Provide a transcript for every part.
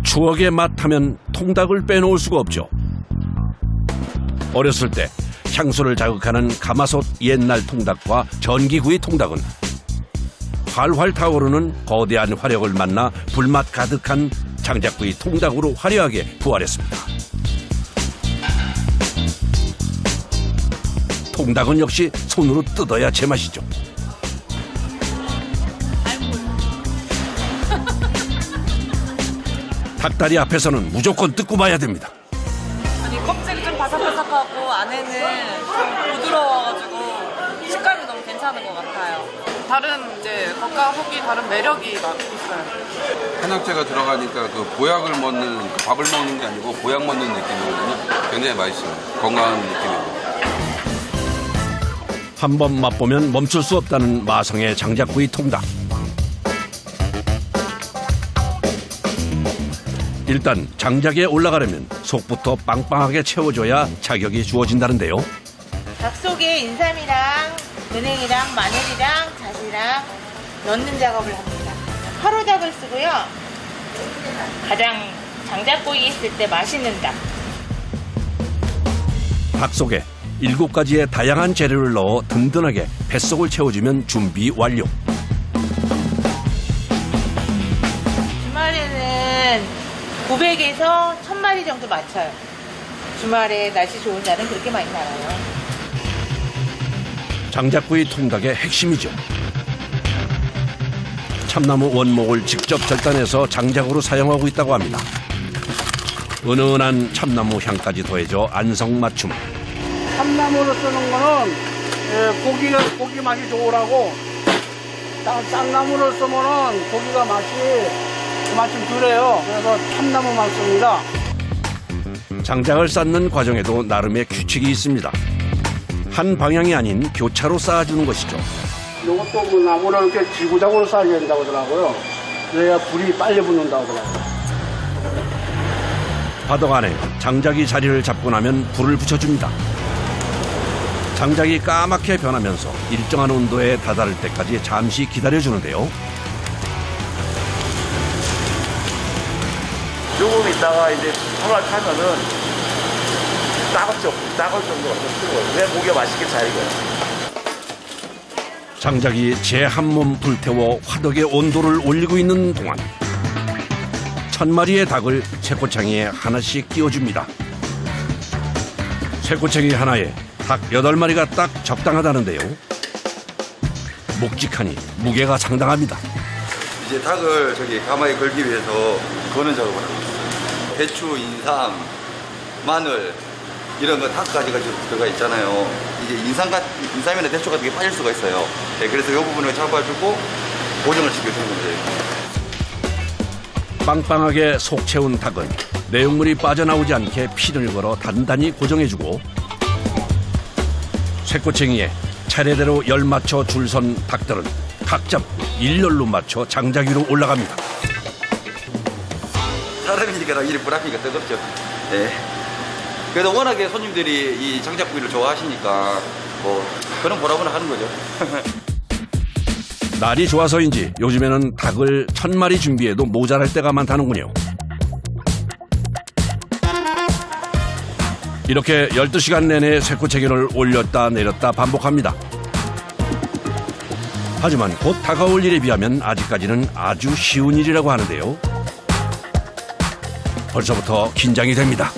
추억의 맛 하면 통닭을 빼놓을 수가 없죠. 어렸을 때 향수를 자극하는 가마솥 옛날 통닭과 전기구이 통닭은 활활 타오르는 거대한 화력을 만나 불맛 가득한 장작구이 통닭으로 화려하게 부활했습니다. 통닭은 역시 손으로 뜯어야 제맛이죠. 닭다리 앞에서는 무조건 뜯고 봐야 됩니다. 아니 껍질이 좀 바삭바삭하고 안에는 좀 부드러워가지고 식감이 너무 괜찮은 것 같아요. 다른 이제 겉과 속이 다른 매력이 막 있어요. 한약재가 들어가니까 그 보약을 먹는 그 밥을 먹는 게 아니고 보약 먹는 느낌이거든요. 굉장히 맛있어요. 건강한 느낌이고. 한번 맛보면 멈출 수 없다는 마성의 장작구이 통닭. 일단 장작에 올라가려면 속부터 빵빵하게 채워줘야 자격이 주어진다는데요. 닭 속에 인삼이랑 은행이랑 마늘이랑 잣이랑 넣는 작업을 합니다. 화로닭을 쓰고요. 가장 장작구이 했을 때 맛있는 닭. 닭 속에 7가지의 다양한 재료를 넣어 든든하게 뱃속을 채워주면 준비 완료. 주말에는 900에서 1000마리 정도 맞춰요. 주말에 날씨 좋은 날은 그렇게 많이 나와요. 장작구이 통닭의 핵심이죠. 참나무 원목을 직접 절단해서 장작으로 사용하고 있다고 합니다. 은은한 참나무 향까지 더해져 안성맞춤. 참나무로 쓰는 거는 고기 맛이 좋으라고, 쌍나무로 쓰면은 고기가 맛이 좀 덜해요. 그래서 참나무만 씁니다. 장작을 쌓는 과정에도 나름의 규칙이 있습니다. 한 방향이 아닌 교차로 쌓아주는 것이죠. 이것도 그 나무를 이렇게 지구작으로 쌓아야 된다고 하더라고요. 그래야 불이 빨리 붙는다고 하더라고요. 바닥 안에 장작이 자리를 잡고 나면 불을 붙여줍니다. 장작이 까맣게 변하면서 일정한 온도에 다다를 때까지 잠시 기다려주는데요. 조금 있다가 이제 손을 타면은 따글 정도가 좀 뜨거워요. 내 고기가 맛있게 잘 익어요. 장작이 제 한 몸 불태워 화덕의 온도를 올리고 있는 동안 1000마리의 닭을 쇠꼬챙이에 하나씩 끼워줍니다. 쇠꼬챙이 하나에 닭 8마리가 딱 적당하다는데요. 묵직하니 무게가 상당합니다. 이제 닭을 가마에 걸기 위해서 거는 작업을 하고 있어요. 배추, 인삼, 마늘 이런 거 닭가지가 들어가 있잖아요. 이제 인삼이나 대추 같은 게 빠질 수가 있어요. 네, 그래서 이 부분을 잡아주고 고정을 시켜주는 건데. 빵빵하게 속 채운 닭은 내용물이 빠져나오지 않게 핀을 걸어 단단히 고정해주고 쇠꼬챙이에 차례대로 열 맞춰 줄 선 닭들은 각 잡고 일렬로 맞춰 장작 위로 올라갑니다. 사람이니까 일이 불합니까 뜨겁죠. 네. 그래도 워낙에 손님들이 이 장작구이를 좋아하시니까 뭐 그런 보람을 하는 거죠. 날이 좋아서인지 요즘에는 닭을 1000마리 준비해도 모자랄 때가 많다는군요. 이렇게 12시간 내내 쇠꼬챙이를 올렸다 내렸다 반복합니다. 하지만 곧 다가올 일에 비하면 아직까지는 아주 쉬운 일이라고 하는데요. 벌써부터 긴장이 됩니다.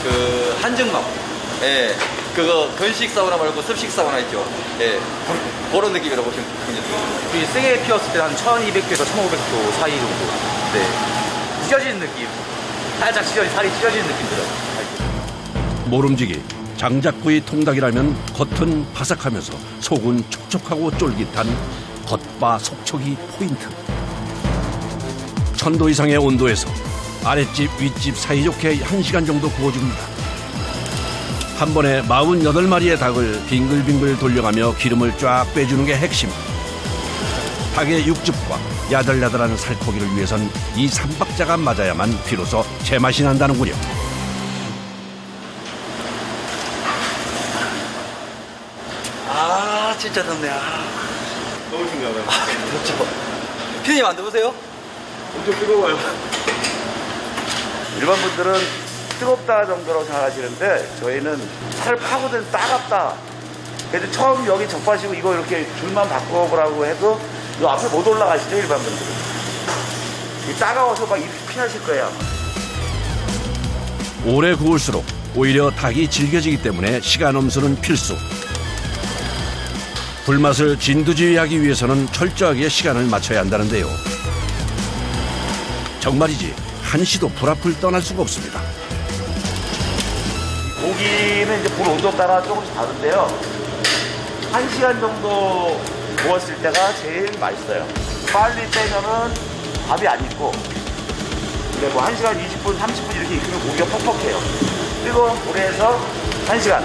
그 한정맘, 예, 그거 건식 사우나 말고 습식 사우나 있죠. 예, 그런 느낌이라고 보시면 됩니다. 세게 피웠을 때 한 1200도에서 1500도 사이 정도. 네. 찢어지는 느낌. 살짝 살이 찢어지는 느낌 들어요. 모름지기 장작구이 통닭이라면 겉은 바삭하면서 속은 촉촉하고 쫄깃한 겉바 속촉이 포인트. 1000도 이상의 온도에서 아랫집 윗집 사이좋게 1시간 정도 구워줍니다. 한 번에 48마리의 닭을 빙글빙글 돌려가며 기름을 쫙 빼주는 게 핵심. 닭의 육즙과 야들야들한 살코기를 위해선 이 3박자가 맞아야만 비로소 제맛이 난다는군요. 아, 진짜 덥네. 더우신가요? 덥죠. 피디님 안 더우세요? 엄청 뜨거워요. 일반 분들은 뜨겁다 정도로 생각하시는데 저희는 살을 파고든 따갑다. 그래도 처음 여기 접하시고 이거 이렇게 줄만 바꿔보라고 해도 이 앞에 못 올라가시죠, 일반 분들은. 이 따가워서 막 입이 피하실 거예요, 아마. 오래 구울수록 오히려 닭이 질겨지기 때문에 시간 엄수는 필수. 불맛을 진두지휘하기 위해서는 철저하게 시간을 맞춰야 한다는데요. 정말이지 한시도 불 앞을 떠날 수가 없습니다. 고기는 이제 불 온도 따라 조금씩 다른데요. 1시간 정도 구웠을 때가 제일 맛있어요. 빨리 빼면은 밥이 안 익고, 근데 뭐 1시간 20분, 30분 이렇게 익히면 고기가 퍽퍽해요. 뜨거운 불에서 1시간.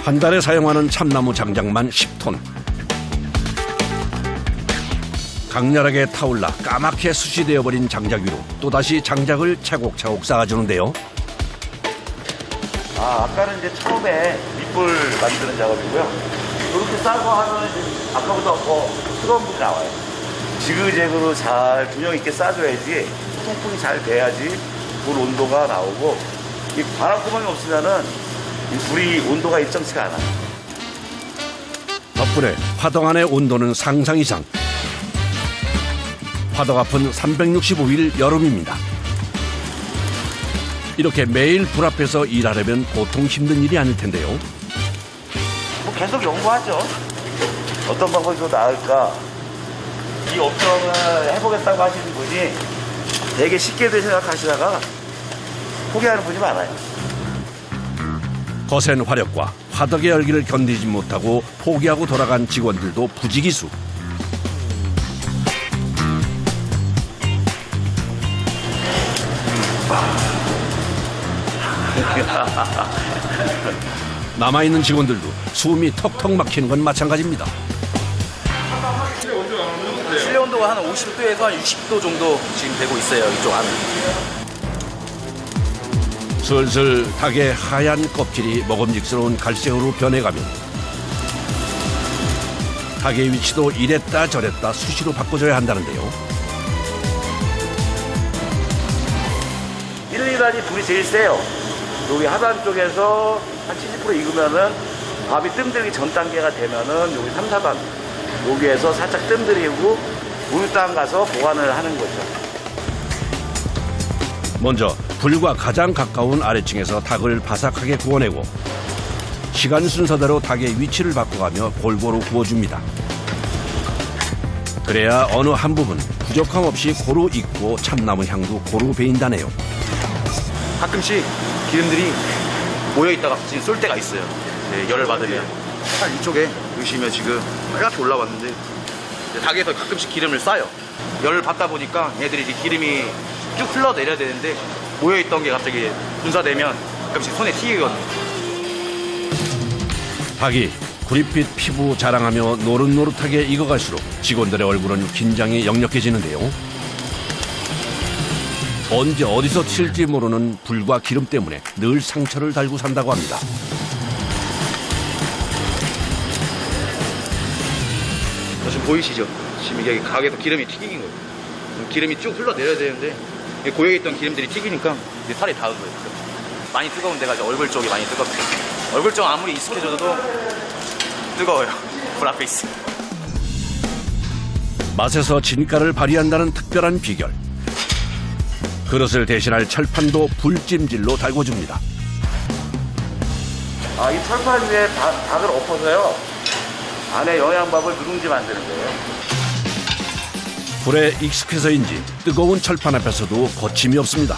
한 달에 사용하는 참나무 장작만 10톤. 강렬하게 타올라 까맣게 수시되어버린 장작 위로 또다시 장작을 차곡차곡 쌓아주는데요. 아까는 이제 처음에 밑불 만드는 작업이고요. 이렇게 싸고 하면 이제 아까보다 더 뜨거운 불이 나와요. 지그재그로 잘 균형 있게 싸줘야지, 통풍이 잘 돼야지 불 온도가 나오고, 이 바람구멍이 없으면은 이 불이 온도가 일정치가 않아요. 덕분에 화덕 안의 온도는 상상 이상. 화덕 앞은 365일 여름입니다. 이렇게 매일 불 앞에서 일하려면 보통 힘든 일이 아닐 텐데요. 뭐 계속 연구하죠. 어떤 방법이 더 나을까. 이 업종을 해보겠다고 하시는 분이 되게 쉽게들 생각하시다가 포기하는 분이 많아요. 거센 화력과 화덕의 열기를 견디지 못하고 포기하고 돌아간 직원들도 부지기수. 남아있는 직원들도 숨이 턱턱 막히는 건 마찬가지입니다. 실내 온도가 한 50도에서 한 60도 정도 지금 되고 있어요, 이쪽 안은. 슬슬 닭의 하얀 껍질이 먹음직스러운 갈색으로 변해가면 닭의 위치도 이랬다 저랬다 수시로 바꿔줘야 한다는데요. 1, 2단이 불이 제일 세요. 여기 하단 쪽에서 한 70% 익으면은 밥이 뜸들기 전 단계가 되면은 여기 3, 4단 여기에서 살짝 뜸들이고 물단 가서 보관을 하는 거죠. 먼저 불과 가장 가까운 아래층에서 닭을 바삭하게 구워내고 시간 순서대로 닭의 위치를 바꿔가며 골고루 구워줍니다. 그래야 어느 한 부분 부족함 없이 고루 익고 참나무 향도 고루 배인다네요. 가끔씩 기름들이 모여있다가 지금 쏠 때가 있어요. 네, 열을 받으면. 한 이쪽에 보시면 지금 빨갛게 올라왔는데 닭에서 가끔씩 기름을 싸요. 열을 받다 보니까 얘들이 이제 기름이 쭉 흘러내려야 되는데 모여있던 게 갑자기 분사되면 가끔씩 손에 튀기거든요. 닭이 구릿빛 피부 자랑하며 노릇노릇하게 익어갈수록 직원들의 얼굴은 긴장이 역력해지는데요. 언제 어디서 튈지 모르는 불과 기름 때문에 늘 상처를 달고 산다고 합니다. 지금 보이시죠? 지금 이게 가게에서 기름이 튀긴 거예요. 기름이 쭉 흘러내려야 되는데 고여있던 기름들이 튀기니까 이제 살이 닿은 거예요. 많이 뜨거운 데가 이제 얼굴 쪽이 많이 뜨겁죠. 얼굴 쪽 아무리 익숙해져도 뜨거워요. 불 앞에 있어요. 맛에서 진가를 발휘한다는 특별한 비결. 그릇을 대신할 철판도 불찜질로 달궈줍니다. 이 철판 위에 닭을 엎어서요. 안에 영양밥을 누룽지 만드는 거예요. 불에 익숙해서인지 뜨거운 철판 앞에서도 거침이 없습니다.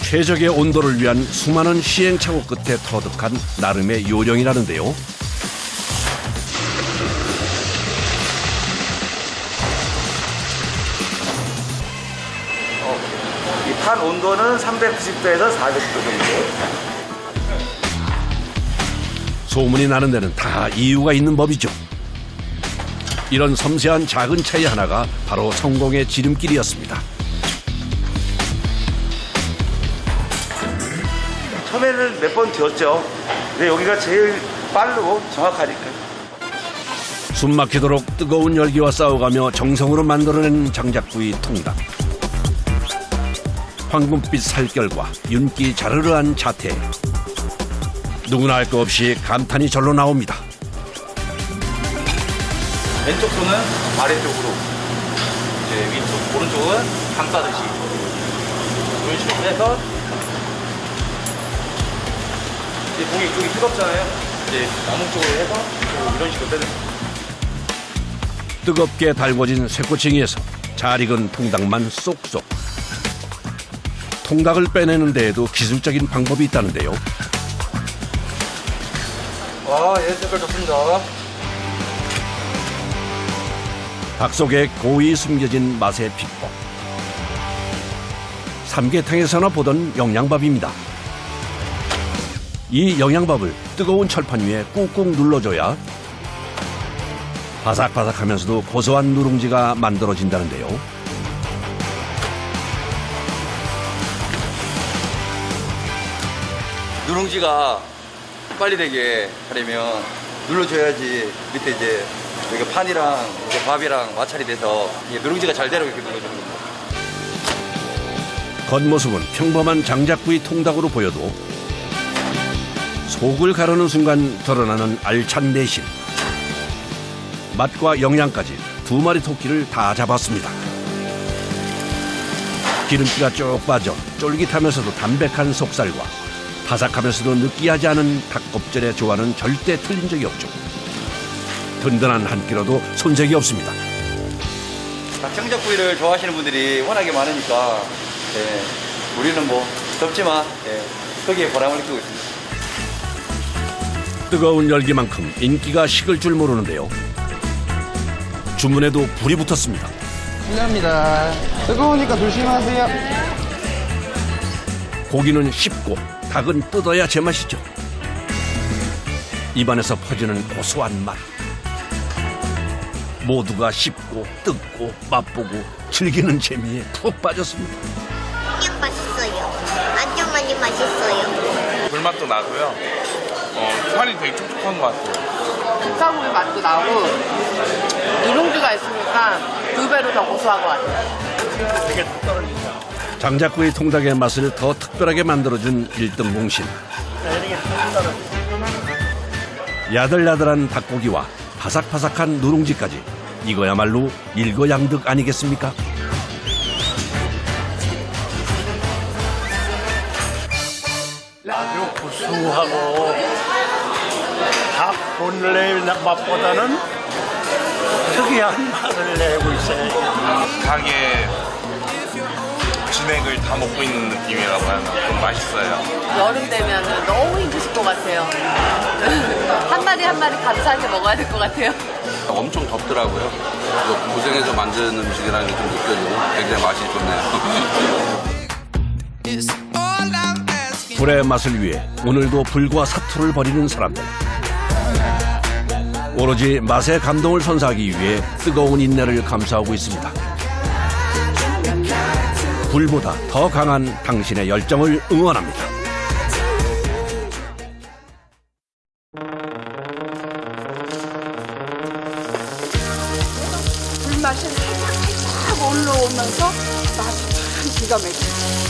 최적의 온도를 위한 수많은 시행착오 끝에 터득한 나름의 요령이라는데요. 이 판 온도는 390도에서 400도 정도. 소문이 나는 데는 다 이유가 있는 법이죠. 이런 섬세한 작은 차이 하나가 바로 성공의 지름길이었습니다. 처음에는 몇 번 되었죠. 근데 여기가 제일 빠르고 정확하니까. 숨막히도록 뜨거운 열기와 싸워가며 정성으로 만들어낸 장작구이 통닭. 황금빛 살결과 윤기 자르르한 자태. 누구나 할 것 없이 감탄이 절로 나옵니다. 왼쪽 손은 아래쪽으로, 이제 위쪽, 오른쪽은 감싸듯이 이런 식으로 해서 이제 고기 쪽이 뜨겁잖아요. 이제 나무 쪽으로 해서 또 이런 식으로 빼는 거예요. 뜨겁게 달궈진 쇠꼬챙이에서 잘 익은 통닭만 쏙쏙. 통닭을 빼내는 데에도 기술적인 방법이 있다는데요. 예, 색깔 좋습니다. 닭 속에 고이 숨겨진 맛의 비법. 삼계탕에서나 보던 영양밥입니다. 이 영양밥을 뜨거운 철판 위에 꾹꾹 눌러줘야 바삭바삭하면서도 고소한 누룽지가 만들어진다는데요. 누룽지가 빨리 되게 하려면 눌러줘야지 밑에 이제 여기 판이랑 이제 밥이랑 마찰이 돼서 이게 누룽지가 잘 되라고 이렇게 눌러주는 겁니다. 겉모습은 평범한 장작구이 통닭으로 보여도 속을 가르는 순간 드러나는 알찬 내실. 맛과 영양까지 두 마리 토끼를 다 잡았습니다. 기름기가 쭉 빠져 쫄깃하면서도 담백한 속살과 바삭하면서도 느끼하지 않은 닭껍질의 조화는 절대 틀린 적이 없죠. 든든한 한 끼로도 손색이 없습니다. 닭장작구이를 좋아하시는 분들이 워낙에 많으니까 우리는 뭐 덥지만 거기에 보람을 느끼고 있습니다. 뜨거운 열기만큼 인기가 식을 줄 모르는데요. 주문에도 불이 붙었습니다. 실례합니다. 뜨거우니까 조심하세요. 고기는 씹고 닭은 뜯어야 제맛이죠. 입안에서 퍼지는 고소한 맛. 모두가 씹고 뜯고 맛보고 즐기는 재미에 푹 빠졌습니다. 그냥 맛있어요. 완전 많이 맛있어요. 불맛도 나고요. 살이 되게 촉촉한 것 같아요. 국산고기 맛도 나고 누룽지가 있으니까 두 배로 더 고소한 것 같아요. 장작구이 통닭의 맛을 더 특별하게 만들어준 1등 공신. 야들야들한 닭고기와 바삭바삭한 누룽지까지 이거야말로 일거양득 아니겠습니까? 아주 구수하고 닭 본래의 맛보다는 특이한 맛을 내고 있어요. 닭의 진액을 다 먹고 있는 느낌이라고 하나 좀 맛있어요. 여름 되면 너무 힘드실 것 같아요. 한 마리 한 마리 감사하게 먹어야 될 것 같아요. 엄청 덥더라고요. 고생해서 만든 음식이라는 게 좀 느껴지고 굉장히 맛이 좋네요. 불의 맛을 위해 오늘도 불과 사투를 벌이는 사람들. 오로지 맛의 감동을 선사하기 위해 뜨거운 인내를 감수하고 있습니다. 불보다 더 강한 당신의 열정을 응원합니다. 불맛이 살짝 올라오면서 맛이 참 기가 막혀요.